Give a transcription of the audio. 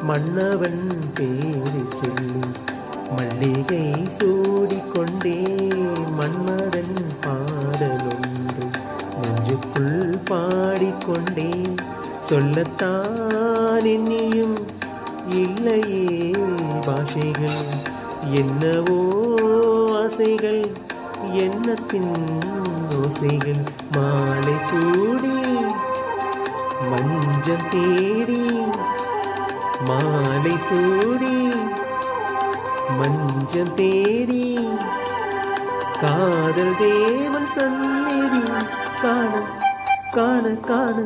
மன்னவன் பேரை சொல்லி மல்லிகை சூடிக்கொண்டே மன்மதன் பாடலொன்று நெஞ்சுக்குள் பாடிக்கொண்டே சொல்லத்தான் எண்ணியும் இல்லையே பாஷைகள் என்னவோ ஆசைகள் எண்ணத்தின் ஓசைகள் மாலை சூடி மஞ்சள் தேடி மாலை சூடி மஞ்சள் தேடி காதல் தேவன் சந்நிதி காண காண காண